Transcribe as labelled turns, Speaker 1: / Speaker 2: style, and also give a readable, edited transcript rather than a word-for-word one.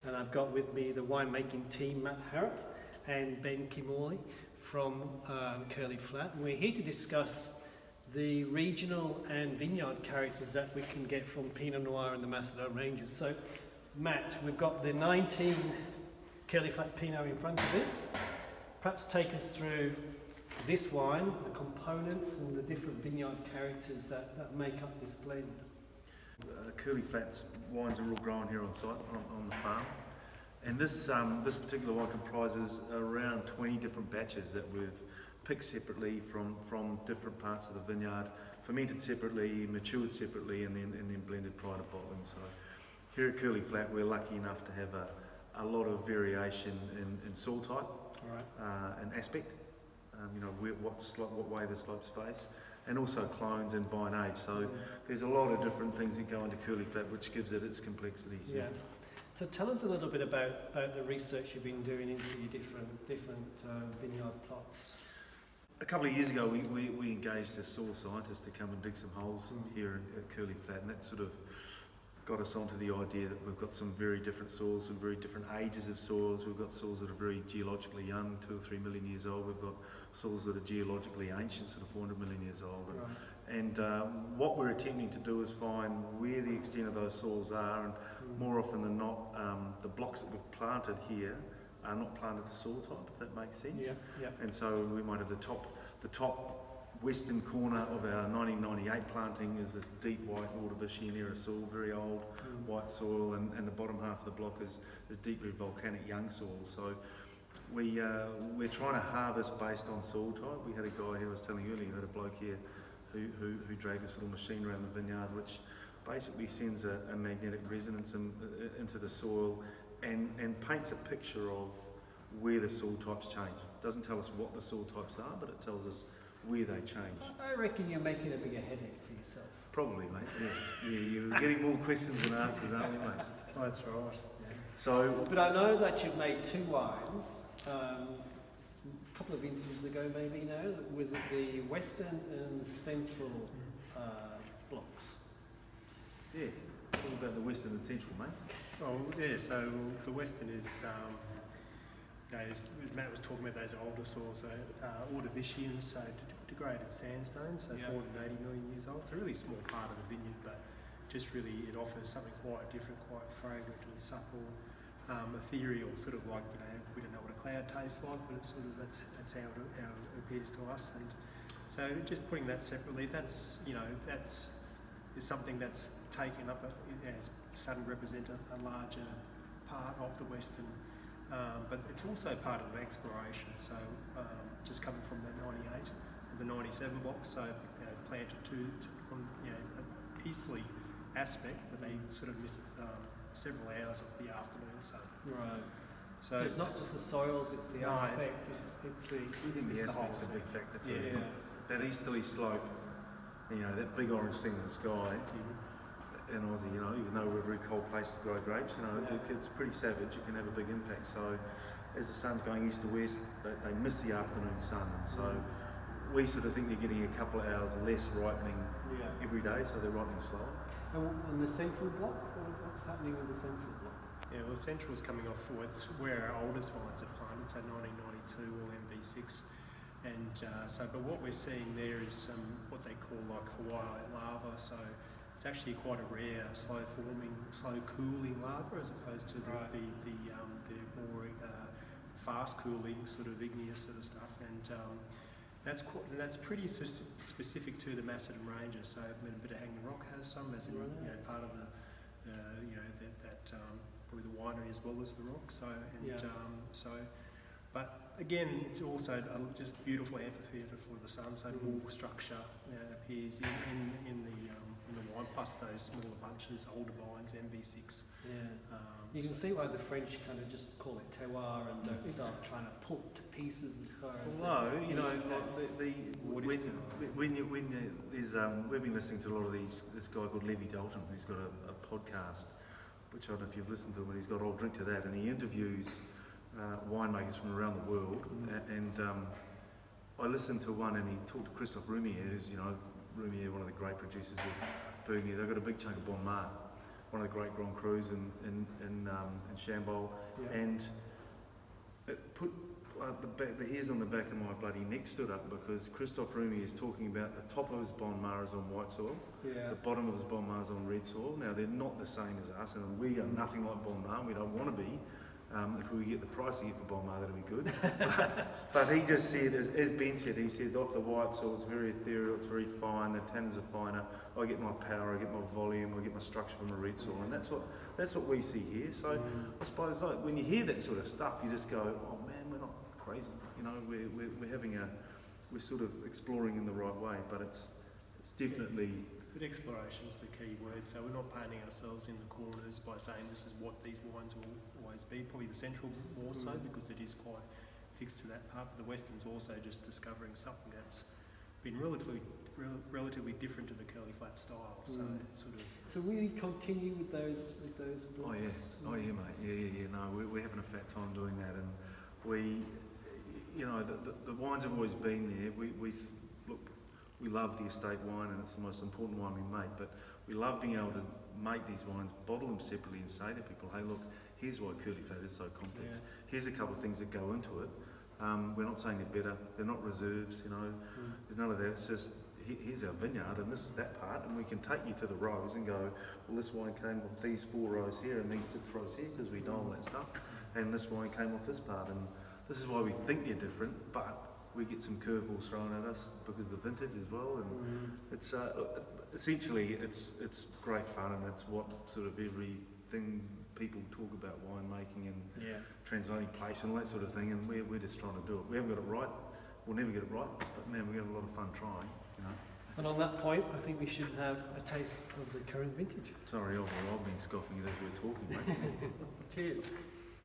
Speaker 1: And I've got with me the winemaking team, Matt Harrop and Ben Kimmorley from Curly Flat. And we're here to discuss the regional and vineyard characters that we can get from Pinot Noir and the Macedon Ranges. So, Matt, we've got the 19 Curly Flat Pinot in front of us. Perhaps take us through this wine, the components and the different vineyard characters that make up this blend.
Speaker 2: Curly Flats wines are all grown here on site, on the farm. And this particular wine comprises around 20 different batches that we've picked separately from different parts of the vineyard, fermented separately, matured separately, and then blended prior to bottling. So here at Curly Flat, we're lucky enough to have a lot of variation in soil type and aspect. What way the slopes face, and also clones and vine age. So there's a lot of different things that go into Curly Flat, which gives it its complexities.
Speaker 1: Yeah. So tell us a little bit about the research you've been doing into your different vineyard plots.
Speaker 2: A couple of years ago, we engaged a soil scientist to come and dig some holes here at Curly Flat, and that sort of got us onto the idea that we've got some very different soils, some very different ages of soils. We've got soils that are very geologically young, 2 or 3 million years old. We've got soils that are geologically ancient, sort of 400 million years old.
Speaker 1: Right.
Speaker 2: And what we're attempting to do is find where the extent of those soils are, and more often than not, the blocks that we've planted here are not planted to soil type, if that makes sense.
Speaker 1: Yeah, yeah.
Speaker 2: And so we might have the top western corner of our 1998 planting is this deep white Ordovician era soil, very old white soil, and the bottom half of the block is deeply volcanic young soil. So we're trying to harvest based on soil type. We had a guy here, I was telling you earlier, we had a bloke here who dragged this little machine around the vineyard, which basically sends a magnetic resonance into the soil and paints a picture of where the soil types change. It doesn't tell us what the soil types are, but it tells us where they change.
Speaker 1: I reckon you're making a bigger headache for yourself.
Speaker 2: Probably, mate. Yeah, you're getting more questions than answers, aren't you, mate?
Speaker 1: Oh, that's right. Yeah.
Speaker 2: So,
Speaker 1: but I know that you've made 2 wines. A couple of vintages ago, maybe now. Was it the Western and Central blocks?
Speaker 2: Yeah. All about the Western and Central, mate.
Speaker 3: Oh, yeah. So the Western is. As Matt was talking about, those older soils, Ordovician, so degraded sandstone, so 480 million years old. It's a really small part of the vineyard, but just really it offers something quite different, quite fragrant and supple, ethereal, sort of like, we don't know what a cloud tastes like, but it's sort of that's how it appears to us. And so just putting that separately, that's is something that's taken up as starting to represent a larger part of the Western. But it's also part of an exploration, so just coming from the 98 and the 97 blocks, so planted on an easterly aspect, but they sort of missed several hours of the afternoon. So
Speaker 1: right. So it's not just the soils; it's the aspect. It's the.
Speaker 2: We think the aspect's a big factor too.
Speaker 1: Yeah.
Speaker 2: That easterly slope, that big orange thing in the sky. In Aussie, even though we're a very cold place to grow grapes, it's pretty savage. It can have a big impact. So, as the sun's going east to west, they miss the afternoon sun, and so we sort of think they're getting a couple of hours less ripening every day, so they're ripening slower.
Speaker 1: And the central block, what's happening with the central block?
Speaker 3: Yeah, well, Central's coming off it's where our oldest vines are planted, so 1992, all MV6. And but what we're seeing there is some what they call like Hawaii lava. So it's actually quite a rare, slow cooling lava, as opposed to the more fast cooling sort of igneous sort of stuff. And that's pretty specific to the Macedon Ranges. So a bit of Hanging Rock has some, as in part of the probably the winery as well as the rock. But again, it's also just beautiful amphitheatre for the sun. So more structure appears in the wine, plus those smaller bunches, older vines, MV6.
Speaker 1: Yeah. You can see why the French kind of just call it terroir and don't start trying to pull it to pieces as far as.
Speaker 2: Although, we've been listening to a lot of this guy called Levi Dalton, who's got a podcast, which I don't know if you've listened to, but he's got I'll Drink to That, and he interviews winemakers from around the world. And I listened to one, and he talked to Christophe Roumier, who's Roumier, one of the great producers of Burgundy. They've got a big chunk of Bon Mar, one of the great Grand Crus in Chambol,
Speaker 1: Yeah.
Speaker 2: and it put the hairs on the back of my bloody neck stood up because Christophe Rumi is talking about the top of his Bon Mar is on white soil,
Speaker 1: Yeah.
Speaker 2: the bottom of his Bon Mar is on red soil. Now they're not the same as us, and we are nothing like Bon Mar. We don't want to be. If we get the price we get for Bon Mar, that'll be good. but he just said, as Ben said, he said off the white soil, it's very ethereal, it's very fine, the tannins are finer. I get my power, I get my volume, I get my structure from a red soil, and that's what we see here. So I suppose like when you hear that sort of stuff, you just go, oh man, we're not crazy. You know, we're sort of exploring in the right way, but it's definitely.
Speaker 3: But exploration is the key word, so we're not painting ourselves in the corners by saying this is what these wines will always be. Probably the central more so because it is quite fixed to that part, but the Western's also just discovering something that's been relatively different to the curly flat style. So it's sort of.
Speaker 1: So will you continue with those blocks?
Speaker 2: Oh yeah, mate. Yeah. No, we're having a fat time doing that, and we, you know, the wines have always been there. We love the estate wine, and it's the most important wine we make, but we love being able to make these wines, bottle them separately and say to people, hey look, here's why curly fat is so complex.
Speaker 1: Yeah.
Speaker 2: Here's a couple of things that go into it. We're not saying they're better, they're not reserves, you know, there's none of that. It's just, here's our vineyard and this is that part, and we can take you to the rows and go, well this wine came off these 4 rows here and these 6 rows here, because we know all that stuff, and this wine came off this part, and this is why we think they're different, but we get some curveballs thrown at us because of the vintage as well, and it's essentially it's great fun, and it's what sort of everything people talk about winemaking and translating place and all that sort of thing, and we're just trying to do it. We haven't got it right, we'll never get it right, but man, we have a lot of fun trying, you know.
Speaker 1: And on that point, I think we should have a taste of the current vintage.
Speaker 2: Sorry, I've been scoffing it as we're talking, mate.
Speaker 1: Cheers.